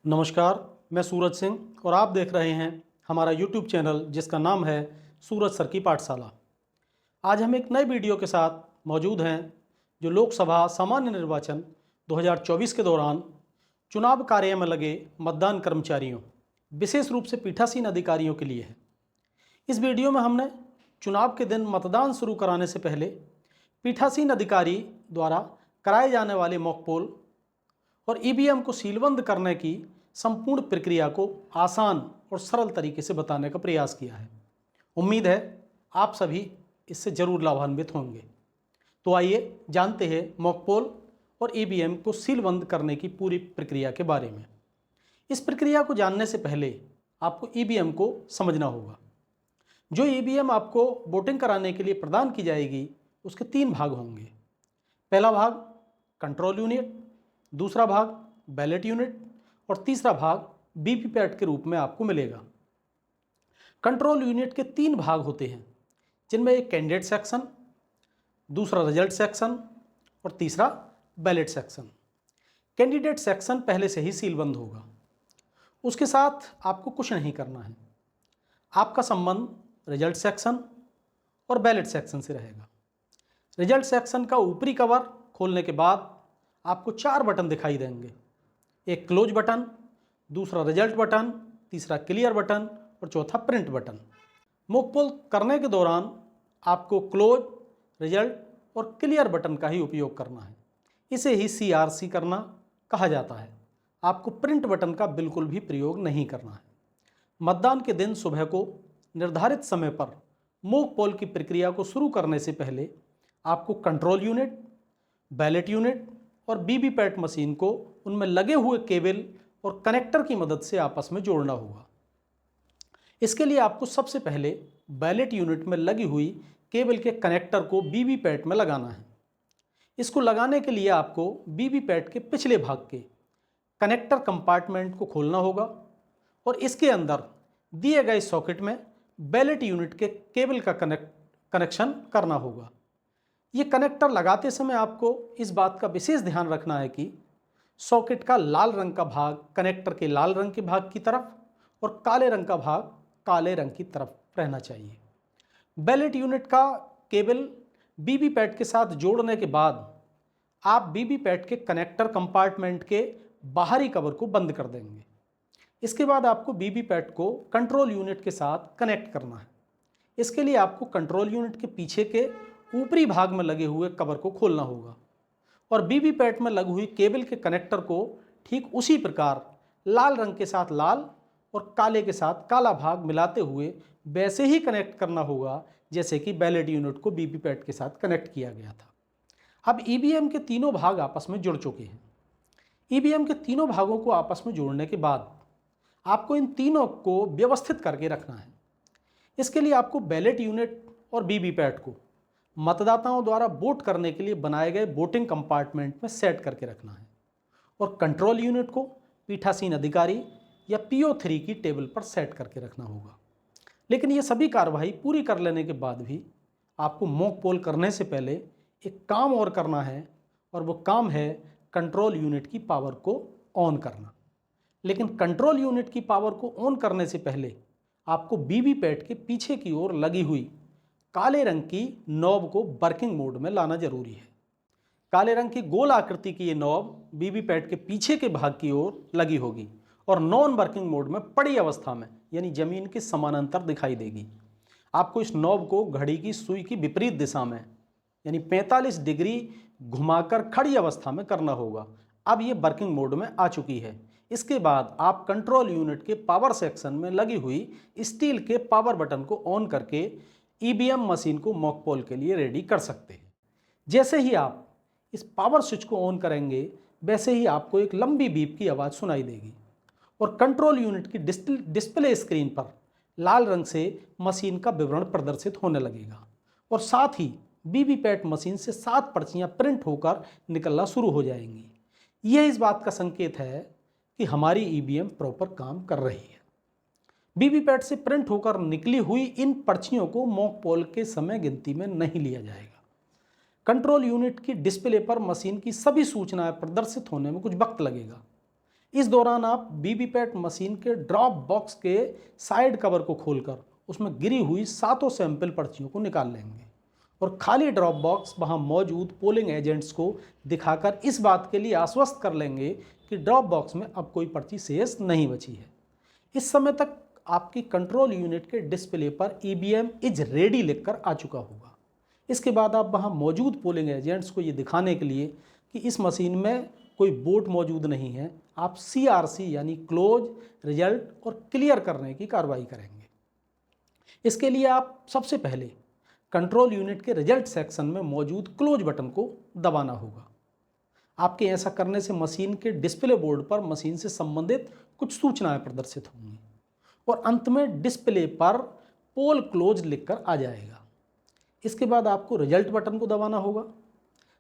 नमस्कार, मैं सूरज सिंह और आप देख रहे हैं हमारा YouTube चैनल जिसका नाम है सूरज सर की पाठशाला। आज हम एक नए वीडियो के साथ मौजूद हैं जो लोकसभा सामान्य निर्वाचन 2024 के दौरान चुनाव कार्य में लगे मतदान कर्मचारियों, विशेष रूप से पीठासीन अधिकारियों के लिए है। इस वीडियो में हमने चुनाव के दिन मतदान शुरू कराने से पहले पीठासीन अधिकारी द्वारा कराए जाने वाले मॉक पोल और ईवीएम को सीलबंद करने की संपूर्ण प्रक्रिया को आसान और सरल तरीके से बताने का प्रयास किया है। उम्मीद है आप सभी इससे जरूर लाभान्वित होंगे। तो आइए जानते हैं मॉक पोल और ईवीएम को सीलबंद करने की पूरी प्रक्रिया के बारे में। इस प्रक्रिया को जानने से पहले आपको ईवीएम को समझना होगा। जो ईवीएम आपको वोटिंग कराने के लिए प्रदान की जाएगी उसके 3 भाग होंगे। पहला भाग कंट्रोल यूनिट, दूसरा भाग बैलेट यूनिट और तीसरा भाग वीवीपैट के रूप में आपको मिलेगा। कंट्रोल यूनिट के 3 भाग होते हैं जिनमें एक कैंडिडेट सेक्शन, दूसरा रिजल्ट सेक्शन और तीसरा बैलेट सेक्शन। कैंडिडेट सेक्शन पहले से ही सीलबंद होगा, उसके साथ आपको कुछ नहीं करना है। आपका संबंध रिजल्ट सेक्शन और बैलेट सेक्शन से रहेगा। रिजल्ट सेक्शन का ऊपरी कवर खोलने के बाद आपको 4 बटन दिखाई देंगे। एक क्लोज बटन, दूसरा रिजल्ट बटन, तीसरा क्लियर बटन और चौथा प्रिंट बटन। मॉक पोल करने के दौरान आपको क्लोज, रिजल्ट और क्लियर बटन का ही उपयोग करना है। इसे ही CRC करना कहा जाता है। आपको प्रिंट बटन का बिल्कुल भी प्रयोग नहीं करना है। मतदान के दिन सुबह को निर्धारित समय पर मॉक पोल की प्रक्रिया को शुरू करने से पहले आपको कंट्रोल यूनिट, बैलेट यूनिट और वीवीपैट मशीन को उनमें लगे हुए केबल और कनेक्टर की मदद से आपस में जोड़ना होगा। इसके लिए आपको सबसे पहले बैलेट यूनिट में लगी हुई केबल के कनेक्टर को वीवीपैट में लगाना है। इसको लगाने के लिए आपको वीवीपैट के पिछले भाग के कनेक्टर कंपार्टमेंट को खोलना होगा और इसके अंदर दिए गए सॉकेट में बैलेट यूनिट के केबल का कनेक्शन करना होगा। ये कनेक्टर लगाते समय आपको इस बात का विशेष ध्यान रखना है कि सॉकेट का लाल रंग का भाग कनेक्टर के लाल रंग के भाग की तरफ और काले रंग का भाग काले रंग की तरफ रहना चाहिए। बैलेट यूनिट का केबल वीवीपैट के साथ जोड़ने के बाद आप वीवीपैट के कनेक्टर कंपार्टमेंट के बाहरी कवर को बंद कर देंगे। इसके बाद आपको वीवीपैट को कंट्रोल यूनिट के साथ कनेक्ट करना है। इसके लिए आपको कंट्रोल यूनिट के पीछे के ऊपरी भाग में लगे हुए कवर को खोलना होगा और वीवीपैट में लगी हुई केबल के कनेक्टर को ठीक उसी प्रकार लाल रंग के साथ लाल और काले के साथ काला भाग मिलाते हुए वैसे ही कनेक्ट करना होगा जैसे कि बैलेट यूनिट को वीवीपैट के साथ कनेक्ट किया गया था। अब ईवीएम के तीनों भाग आपस में जुड़ चुके हैं। ईवीएम के तीनों भागों को आपस में जोड़ने के बाद आपको इन तीनों को व्यवस्थित करके रखना है। इसके लिए आपको बैलेट यूनिट और वीवीपैट को मतदाताओं द्वारा वोट करने के लिए बनाए गए वोटिंग कंपार्टमेंट में सेट करके रखना है और कंट्रोल यूनिट को पीठासीन अधिकारी या PO3 की टेबल पर सेट करके रखना होगा। लेकिन ये सभी कार्रवाई पूरी कर लेने के बाद भी आपको मॉक पोल करने से पहले एक काम और करना है और वो काम है कंट्रोल यूनिट की पावर को ऑन करना। लेकिन कंट्रोल यूनिट की पावर को ऑन करने से पहले आपको वीवीपैट के पीछे की ओर लगी हुई काले रंग की नॉब को वर्किंग मोड में लाना जरूरी है। काले रंग की गोल आकृति की ये नॉब वीवीपैट के पीछे के भाग की ओर लगी होगी और नॉन वर्किंग मोड में पड़ी अवस्था में यानी जमीन के समानांतर दिखाई देगी। आपको इस नॉब को घड़ी की सुई की विपरीत दिशा में यानी 45 डिग्री घुमाकर खड़ी अवस्था में करना होगा। अब ये वर्किंग मोड में आ चुकी है। इसके बाद आप कंट्रोल यूनिट के पावर सेक्शन में लगी हुई स्टील के पावर बटन को ऑन करके ईवीएम मशीन को मॉक पोल के लिए रेडी कर सकते हैं। जैसे ही आप इस पावर स्विच को ऑन करेंगे वैसे ही आपको एक लंबी बीप की आवाज़ सुनाई देगी और कंट्रोल यूनिट की डिस्प्ले स्क्रीन पर लाल रंग से मशीन का विवरण प्रदर्शित होने लगेगा और साथ ही वीवीपैट मशीन से 7 पर्चियाँ प्रिंट होकर निकलना शुरू हो जाएंगी। यह इस बात का संकेत है कि हमारी ईवीएम प्रॉपर काम कर रही है। वीवीपैट से प्रिंट होकर निकली हुई इन पर्चियों को मॉक पोल के समय गिनती में नहीं लिया जाएगा। कंट्रोल यूनिट की डिस्प्ले पर मशीन की सभी सूचनाएं प्रदर्शित होने में कुछ वक्त लगेगा। इस दौरान आप वीवीपैट मशीन के ड्रॉप बॉक्स के साइड कवर को खोलकर उसमें गिरी हुई 7 सैंपल पर्चियों को निकाल लेंगे और खाली ड्रॉप बॉक्स वहां मौजूद पोलिंग एजेंट्स को दिखाकर इस बात के लिए आश्वस्त कर लेंगे कि ड्रॉप बॉक्स में अब कोई पर्ची शेष नहीं बची है। इस समय तक आपकी कंट्रोल यूनिट के डिस्प्ले पर ईवीएम इज रेडी लिखकर आ चुका होगा। इसके बाद आप वहां मौजूद पोलिंग एजेंट्स को ये दिखाने के लिए कि इस मशीन में कोई वोट मौजूद नहीं है, आप CRC यानी क्लोज, रिजल्ट और क्लियर करने की कार्रवाई करेंगे। इसके लिए आप सबसे पहले कंट्रोल यूनिट के रिजल्ट सेक्शन में मौजूद क्लोज बटन को दबाना होगा। आपके ऐसा करने से मशीन के डिस्प्ले बोर्ड पर मशीन से संबंधित कुछ सूचनाएं प्रदर्शित होंगी और अंत में डिस्प्ले पर पोल क्लोज लिखकर आ जाएगा। इसके बाद आपको रिजल्ट बटन को दबाना होगा।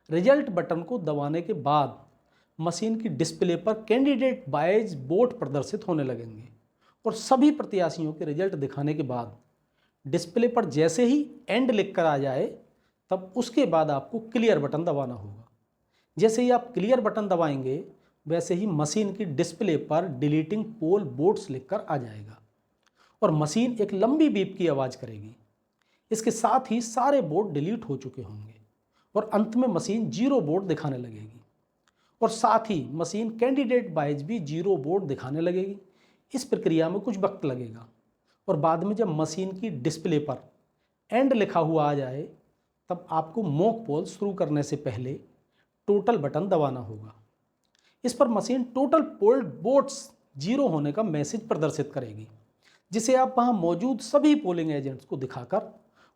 रिजल्ट बटन को दबाने के बाद मशीन की डिस्प्ले पर कैंडिडेट वाइज वोट प्रदर्शित होने लगेंगे और सभी प्रत्याशियों के रिजल्ट दिखाने के बाद डिस्प्ले पर जैसे ही एंड लिखकर आ जाए तब उसके बाद आपको क्लियर बटन दबाना होगा। जैसे ही आप क्लियर बटन दबाएंगे वैसे ही मशीन की डिस्प्ले पर डिलीटिंग पोल वोट्स लिखकर आ जाएगा और मशीन एक लंबी बीप की आवाज़ करेगी। इसके साथ ही सारे वोट डिलीट हो चुके होंगे और अंत में मशीन 0 वोट दिखाने लगेगी और साथ ही मशीन कैंडिडेट वाइज भी 0 वोट दिखाने लगेगी। इस प्रक्रिया में कुछ वक्त लगेगा और बाद में जब मशीन की डिस्प्ले पर एंड लिखा हुआ आ जाए तब आपको मॉक पोल शुरू करने से पहले टोटल बटन दबाना होगा। इस पर मशीन टोटल पोल्ड वोट्स 0 होने का मैसेज प्रदर्शित करेगी, जिसे आप वहां मौजूद सभी पोलिंग एजेंट्स को दिखाकर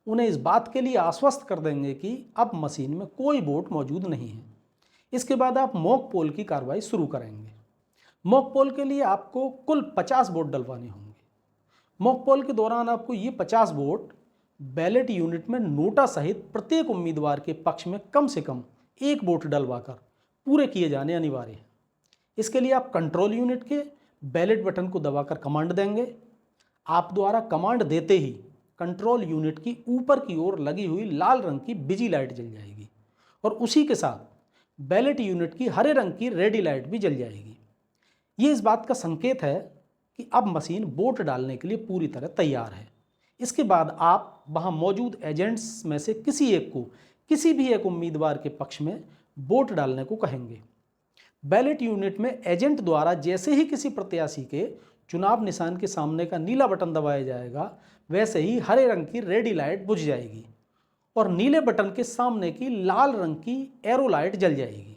उन्हें इस बात के लिए आश्वस्त कर देंगे कि अब मशीन में कोई वोट मौजूद नहीं है। इसके बाद आप मॉक पोल की कार्रवाई शुरू करेंगे। मॉक पोल के लिए आपको कुल 50 वोट डलवाने होंगे। मॉक पोल के दौरान आपको ये 50 वोट बैलेट यूनिट में नोटा सहित प्रत्येक उम्मीदवार के पक्ष में कम से कम 1 वोट डलवाकर पूरे किए जाने अनिवार्य हैं। इसके लिए आप कंट्रोल यूनिट के बैलेट बटन को दबाकर कमांड देंगे। आप द्वारा कमांड देते ही कंट्रोल यूनिट की ऊपर की ओर लगी हुई लाल रंग की बिजी लाइट जल जाएगी और उसी के साथ बैलेट यूनिट की हरे रंग की रेडी लाइट भी जल जाएगी। ये इस बात का संकेत है कि अब मशीन वोट डालने के लिए पूरी तरह तैयार है। इसके बाद आप वहां मौजूद एजेंट्स में से किसी एक को किसी भी एक उम्मीदवार के पक्ष में वोट डालने को कहेंगे। बैलेट यूनिट में एजेंट द्वारा जैसे ही किसी प्रत्याशी के चुनाव निशान के सामने का नीला बटन दबाया जाएगा वैसे ही हरे रंग की रेडी लाइट बुझ जाएगी और नीले बटन के सामने की लाल रंग की एरो लाइट जल जाएगी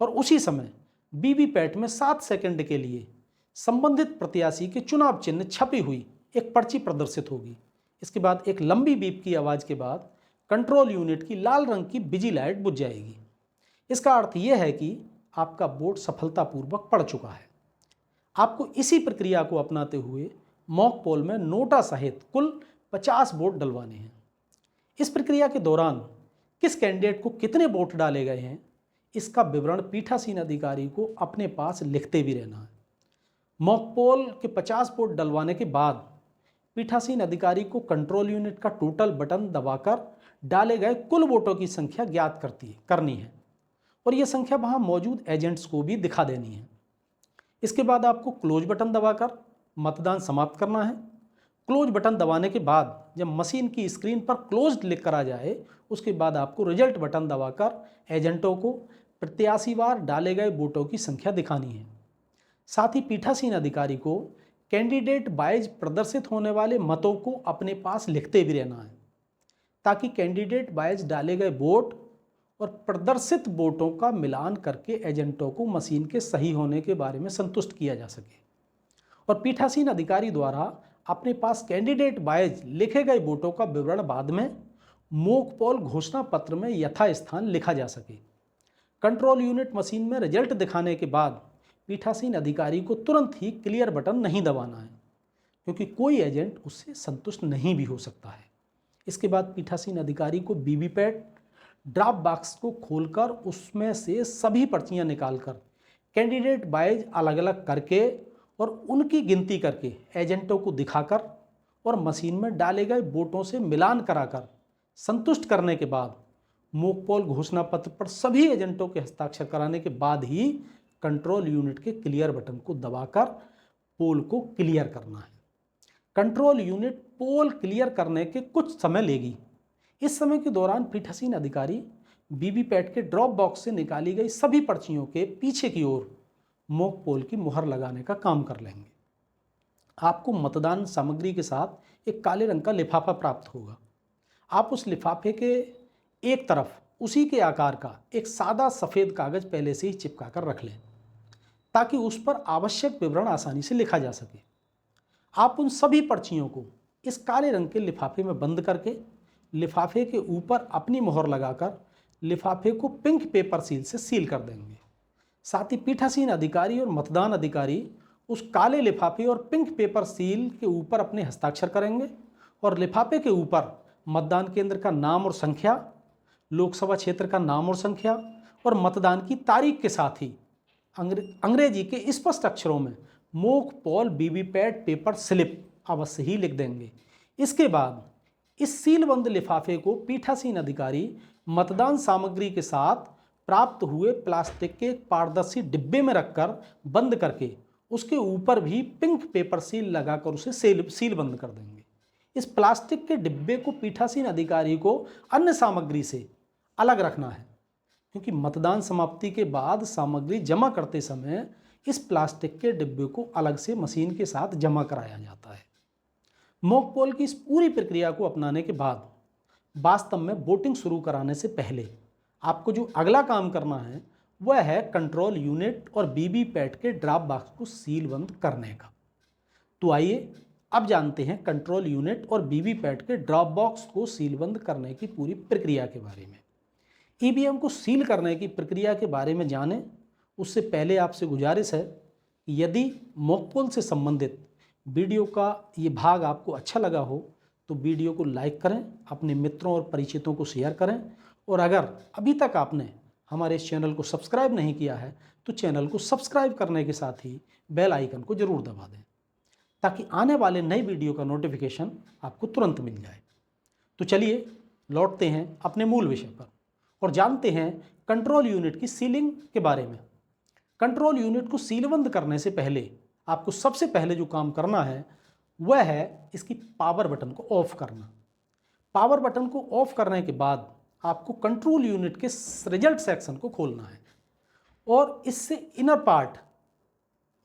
और उसी समय वीवीपैट में 7 सेकंड के लिए संबंधित प्रत्याशी के चुनाव चिन्ह छपी हुई एक पर्ची प्रदर्शित होगी। इसके बाद एक लंबी बीप की आवाज़ के बाद कंट्रोल यूनिट की लाल रंग की बिजी लाइट बुझ जाएगी। इसका अर्थ यह है कि आपका वोट सफलतापूर्वक पड़ चुका है। आपको इसी प्रक्रिया को अपनाते हुए मॉक पोल में नोटा सहित कुल 50 वोट डलवाने हैं। इस प्रक्रिया के दौरान किस कैंडिडेट को कितने वोट डाले गए हैं इसका विवरण पीठासीन अधिकारी को अपने पास लिखते भी रहना है। मॉक पोल के 50 वोट डलवाने के बाद पीठासीन अधिकारी को कंट्रोल यूनिट का टोटल बटन दबाकर डाले गए कुल वोटों की संख्या ज्ञात करनी है और यह संख्या वहां मौजूद एजेंट्स को भी दिखा देनी है। इसके बाद आपको क्लोज बटन दबाकर मतदान समाप्त करना है। क्लोज बटन दबाने के बाद जब मशीन की स्क्रीन पर क्लोज्ड लिख कर आ जाए उसके बाद आपको रिजल्ट बटन दबाकर एजेंटों को प्रत्याशीवार डाले गए वोटों की संख्या दिखानी है। साथ ही पीठासीन अधिकारी को कैंडिडेट वाइज प्रदर्शित होने वाले मतों को अपने पास लिखते भी रहना है ताकि कैंडिडेट वाइज डाले गए वोट और प्रदर्शित वोटों का मिलान करके एजेंटों को मशीन के सही होने के बारे में संतुष्ट किया जा सके और पीठासीन अधिकारी द्वारा अपने पास कैंडिडेट वाइज लिखे गए वोटों का विवरण बाद में मॉक पोल घोषणा पत्र में यथास्थान लिखा जा सके। कंट्रोल यूनिट मशीन में रिजल्ट दिखाने के बाद पीठासीन अधिकारी को तुरंत ही क्लियर बटन नहीं दबाना है क्योंकि कोई एजेंट उससे संतुष्ट नहीं भी हो सकता है। इसके बाद पीठासीन अधिकारी को वीवीपैट ड्रॉप बॉक्स को खोलकर उसमें से सभी पर्चियां निकालकर कैंडिडेट वाइज अलग अलग करके और उनकी गिनती करके एजेंटों को दिखाकर और मशीन में डाले गए वोटों से मिलान कराकर संतुष्ट करने के बाद मॉक पोल घोषणा पत्र पर सभी एजेंटों के हस्ताक्षर कराने के बाद ही कंट्रोल यूनिट के क्लियर बटन को दबाकर पोल को क्लियर करना है। कंट्रोल यूनिट पोल क्लियर करने के कुछ समय लेगी। इस समय के दौरान पीठासीन अधिकारी वीवीपैट के ड्रॉप बॉक्स से निकाली गई सभी पर्चियों के पीछे की ओर मॉक पोल की मुहर लगाने का काम कर लेंगे। आपको मतदान सामग्री के साथ एक काले रंग का लिफाफा प्राप्त होगा। आप उस लिफाफे के एक तरफ उसी के आकार का एक सादा सफ़ेद कागज़ पहले से ही चिपका कर रख लें ताकि उस पर आवश्यक विवरण आसानी से लिखा जा सके। आप उन सभी पर्चियों को इस काले रंग के लिफाफे में बंद करके लिफाफे के ऊपर अपनी मोहर लगाकर लिफाफे को पिंक पेपर सील से सील कर देंगे। साथ ही पीठासीन अधिकारी और मतदान अधिकारी उस काले लिफाफे और पिंक पेपर सील के ऊपर अपने हस्ताक्षर करेंगे और लिफाफे के ऊपर मतदान केंद्र का नाम और संख्या, लोकसभा क्षेत्र का नाम और संख्या और मतदान की तारीख के साथ ही अंग्रेजी के स्पष्ट अक्षरों में mock poll VVPAT paper slip अवश्य ही लिख देंगे। इसके बाद इस सीलबंद लिफाफे को पीठासीन अधिकारी मतदान सामग्री के साथ प्राप्त हुए प्लास्टिक के पारदर्शी डिब्बे में रखकर बंद करके उसके ऊपर भी पिंक पेपर सील लगाकर उसे सील बंद कर देंगे। इस प्लास्टिक के डिब्बे को पीठासीन अधिकारी को अन्य सामग्री से अलग रखना है, क्योंकि मतदान समाप्ति के बाद सामग्री जमा करते समय इस प्लास्टिक के डिब्बे को अलग से मशीन के साथ जमा कराया जाता है। मॉक पोल की इस पूरी प्रक्रिया को अपनाने के बाद वास्तव में वोटिंग शुरू कराने से पहले आपको जो अगला काम करना है वह है कंट्रोल यूनिट और वीवीपैट के ड्रॉप बॉक्स को सील बंद करने का। तो आइए अब जानते हैं कंट्रोल यूनिट और वीवीपैट के ड्रॉप बॉक्स को सील बंद करने की पूरी प्रक्रिया के बारे में। ईवीएम को सील करने की प्रक्रिया के बारे में जानें उससे पहले आपसे गुजारिश है कि यदि मॉक पोल से संबंधित वीडियो का ये भाग आपको अच्छा लगा हो तो वीडियो को लाइक करें, अपने मित्रों और परिचितों को शेयर करें और अगर अभी तक आपने हमारे इस चैनल को सब्सक्राइब नहीं किया है तो चैनल को सब्सक्राइब करने के साथ ही बेल आइकन को ज़रूर दबा दें ताकि आने वाले नई वीडियो का नोटिफिकेशन आपको तुरंत मिल जाए। तो चलिए लौटते हैं अपने मूल विषय पर और जानते हैं कंट्रोल यूनिट की सीलिंग के बारे में। कंट्रोल यूनिट को सीलबंद करने से पहले आपको सबसे पहले जो काम करना है वह है इसकी पावर बटन को ऑफ करना। पावर बटन को ऑफ करने के बाद आपको कंट्रोल यूनिट के रिजल्ट सेक्शन को खोलना है और इससे इनर पार्ट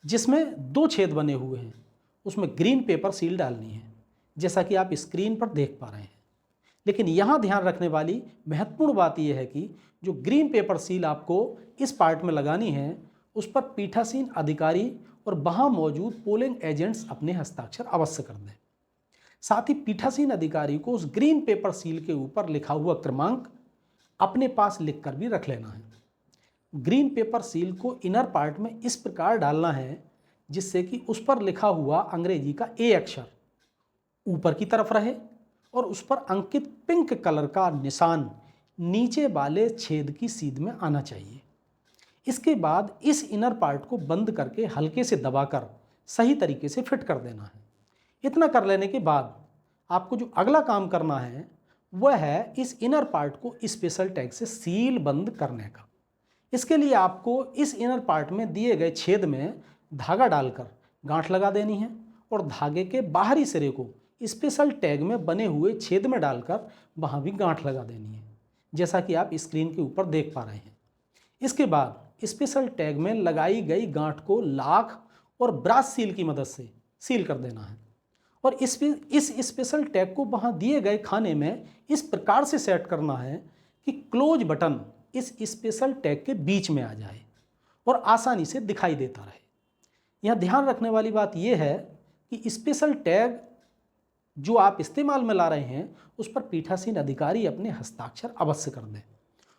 जिसमें 2 छेद बने हुए हैं उसमें ग्रीन पेपर सील डालनी है, जैसा कि आप स्क्रीन पर देख पा रहे हैं। लेकिन यहाँ ध्यान रखने वाली महत्वपूर्ण बात यह है कि जो ग्रीन पेपर सील आपको इस पार्ट में लगानी है उस पर पीठासीन अधिकारी और वहाँ मौजूद पोलिंग एजेंट्स अपने हस्ताक्षर अवश्य कर दें। साथ ही पीठासीन अधिकारी को उस ग्रीन पेपर सील के ऊपर लिखा हुआ क्रमांक अपने पास लिखकर भी रख लेना है। ग्रीन पेपर सील को इनर पार्ट में इस प्रकार डालना है जिससे कि उस पर लिखा हुआ अंग्रेजी का ए अक्षर ऊपर की तरफ रहे और उस पर अंकित पिंक कलर का निशान नीचे वाले छेद की सीध में आना चाहिए। इसके बाद इस इनर पार्ट को बंद करके हल्के से दबाकर सही तरीके से फिट कर देना है। इतना कर लेने के बाद आपको जो अगला काम करना है वह है इस इनर पार्ट को स्पेशल टैग से सील बंद करने का। इसके लिए आपको इस इनर पार्ट में दिए गए छेद में धागा डालकर गांठ लगा देनी है और धागे के बाहरी सिरे को स्पेशल टैग में बने हुए छेद में डालकर वहाँ भी गांठ लगा देनी है, जैसा कि आप स्क्रीन के ऊपर देख पा रहे हैं। इसके बाद स्पेशल टैग में लगाई गई गांठ को लाख और ब्रास सील की मदद से सील कर देना है और इस स्पेशल टैग को वहाँ दिए गए खाने में इस प्रकार से सेट करना है कि क्लोज बटन इस स्पेशल टैग के बीच में आ जाए और आसानी से दिखाई देता रहे। यहाँ ध्यान रखने वाली बात यह है कि स्पेशल टैग जो आप इस्तेमाल में ला रहे हैं उस पर पीठासीन अधिकारी अपने हस्ताक्षर अवश्य कर दें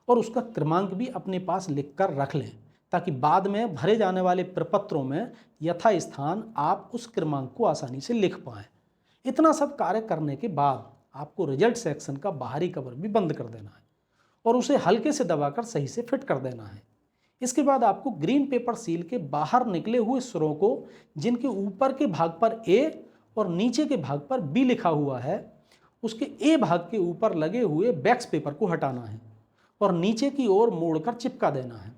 और उसका क्रमांक भी अपने पास लिखकर रख लें ताकि बाद में भरे जाने वाले प्रपत्रों में यथास्थान आप उस क्रमांक को आसानी से लिख पाएँ। इतना सब कार्य करने के बाद आपको रिजल्ट सेक्शन का बाहरी कवर भी बंद कर देना है और उसे हल्के से दबाकर सही से फिट कर देना है। इसके बाद आपको ग्रीन पेपर सील के बाहर निकले हुए सुरों को जिनके ऊपर के भाग पर ए और नीचे के भाग पर बी लिखा हुआ है उसके ए भाग के ऊपर लगे हुए बैक्स पेपर को हटाना है और नीचे की ओर मोड़कर चिपका देना है।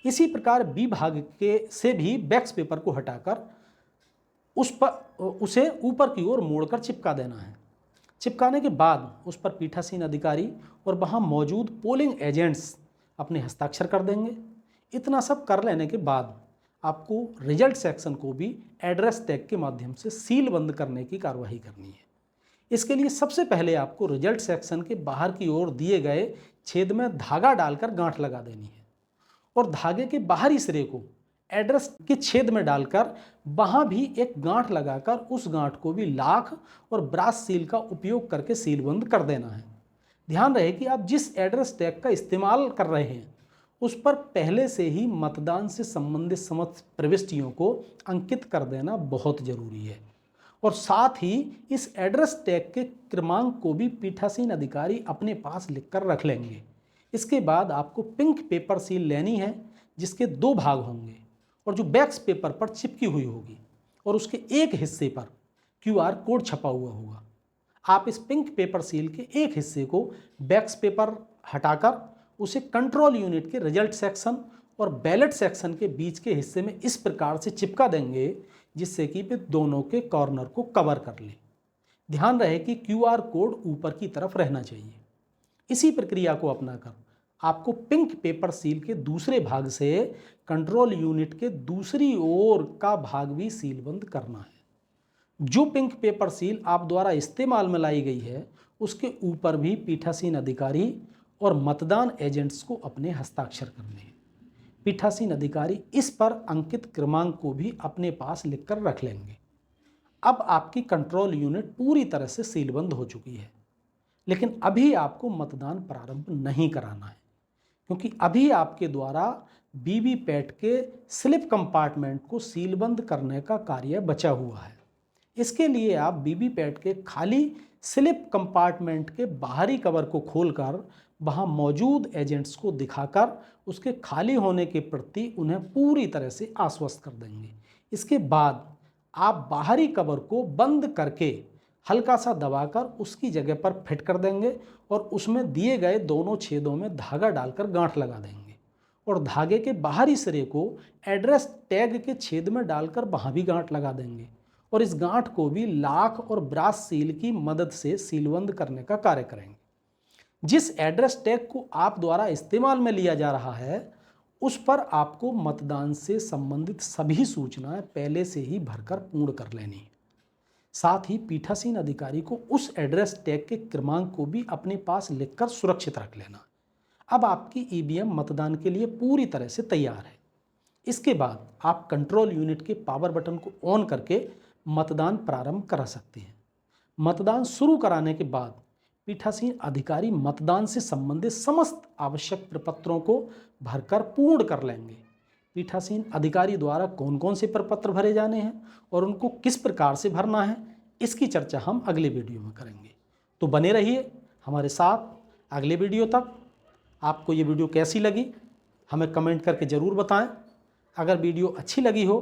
इसी प्रकार बी भाग के से भी वैक्स पेपर को हटाकर उसे ऊपर की ओर मोड़कर चिपका देना है। चिपकाने के बाद उस पर पीठासीन अधिकारी और वहाँ मौजूद पोलिंग एजेंट्स अपने हस्ताक्षर कर देंगे। इतना सब कर लेने के बाद आपको रिजल्ट सेक्शन को भी एड्रेस टैग के माध्यम से सील बंद करने की कार्रवाई करनी है। इसके लिए सबसे पहले आपको रिजल्ट सेक्शन के बाहर की ओर दिए गए छेद में धागा डालकर गांठ लगा देनी है और धागे के बाहरी सिरे को एड्रेस के छेद में डालकर वहां भी एक गांठ लगाकर उस गांठ को भी लाख और ब्रास सील का उपयोग करके सीलबंद कर देना है। ध्यान रहे कि आप जिस एड्रेस टैग का इस्तेमाल कर रहे हैं उस पर पहले से ही मतदान से संबंधित समस्त प्रविष्टियों को अंकित कर देना बहुत जरूरी है और साथ ही इस एड्रेस टैग के क्रमांक को भी पीठासीन अधिकारी अपने पास लिखकर रख लेंगे। इसके बाद आपको पिंक पेपर सील लेनी है जिसके 2 भाग होंगे और जो वैक्स पेपर पर चिपकी हुई होगी और उसके एक हिस्से पर QR कोड छपा हुआ होगा। आप इस पिंक पेपर सील के एक हिस्से को वैक्स पेपर हटाकर उसे कंट्रोल यूनिट के रिजल्ट सेक्शन और बैलेट सेक्शन के बीच के हिस्से में इस प्रकार से चिपका देंगे जिससे कि वे दोनों के कॉर्नर को कवर कर ले। ध्यान रहे कि QR कोड ऊपर की तरफ रहना चाहिए। इसी प्रक्रिया को अपनाकर आपको पिंक पेपर सील के दूसरे भाग से कंट्रोल यूनिट के दूसरी ओर का भाग भी सीलबंद करना है। जो पिंक पेपर सील आप द्वारा इस्तेमाल में लाई गई है उसके ऊपर भी पीठासीन अधिकारी और मतदान एजेंट्स को अपने हस्ताक्षर करने हैं। पीठासीन अधिकारी इस पर अंकित क्रमांक को भी अपने पास लिखकर रख लेंगे। अब आपकी कंट्रोल यूनिट पूरी तरह से सीलबंद हो चुकी है, लेकिन अभी आपको मतदान प्रारंभ नहीं कराना है क्योंकि अभी आपके द्वारा वीवीपैट के स्लिप कंपार्टमेंट को सीलबंद करने का कार्य बचा हुआ है। इसके लिए आप वीवीपैट के खाली स्लिप कंपार्टमेंट के बाहरी कवर को खोलकर वहां मौजूद एजेंट्स को दिखाकर उसके खाली होने के प्रति उन्हें पूरी तरह से आश्वस्त कर देंगे। इसके बाद आप बाहरी कवर को बंद करके हल्का सा दबाकर उसकी जगह पर फिट कर देंगे और उसमें दिए गए दोनों छेदों में धागा डालकर गांठ लगा देंगे और धागे के बाहरी सिरे को एड्रेस टैग के छेद में डालकर वहां भी गांठ लगा देंगे और इस गांठ को भी लाख और ब्रास सील की मदद से सीलबंद करने का कार्य करेंगे। जिस एड्रेस टैग को आप द्वारा इस्तेमाल में लिया जा रहा है उस पर आपको मतदान से संबंधित सभी सूचनाएं पहले से ही भरकर पूर्ण कर लेनी है। साथ ही पीठासीन अधिकारी को उस एड्रेस टैग के क्रमांक को भी अपने पास लिखकर सुरक्षित रख लेना। अब आपकी ईवीएम मतदान के लिए पूरी तरह से तैयार है। इसके बाद आप कंट्रोल यूनिट के पावर बटन को ऑन करके मतदान प्रारंभ करा सकते हैं। मतदान शुरू कराने के बाद पीठासीन अधिकारी मतदान से संबंधित समस्त आवश्यक प्रपत्रों को भरकर पूर्ण कर लेंगे। पीठासीन अधिकारी द्वारा कौन कौन से प्रपत्र भरे जाने हैं और उनको किस प्रकार से भरना है इसकी चर्चा हम अगले वीडियो में करेंगे। तो बने रहिए हमारे साथ अगले वीडियो तक। आपको ये वीडियो कैसी लगी हमें कमेंट करके ज़रूर बताएं। अगर वीडियो अच्छी लगी हो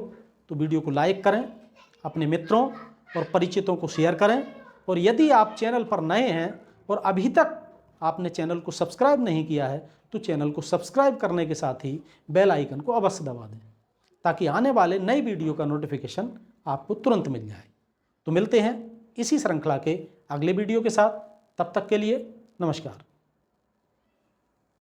तो वीडियो को लाइक करें, अपने मित्रों और परिचितों को शेयर करें और यदि आप चैनल पर नए हैं और अभी तक आपने चैनल को सब्सक्राइब नहीं किया है तो चैनल को सब्सक्राइब करने के साथ ही बेल आइकन को अवश्य दबा दें ताकि आने वाले नई वीडियो का नोटिफिकेशन आपको तुरंत मिल जाए। तो मिलते हैं इसी श्रृंखला के अगले वीडियो के साथ। तब तक के लिए नमस्कार।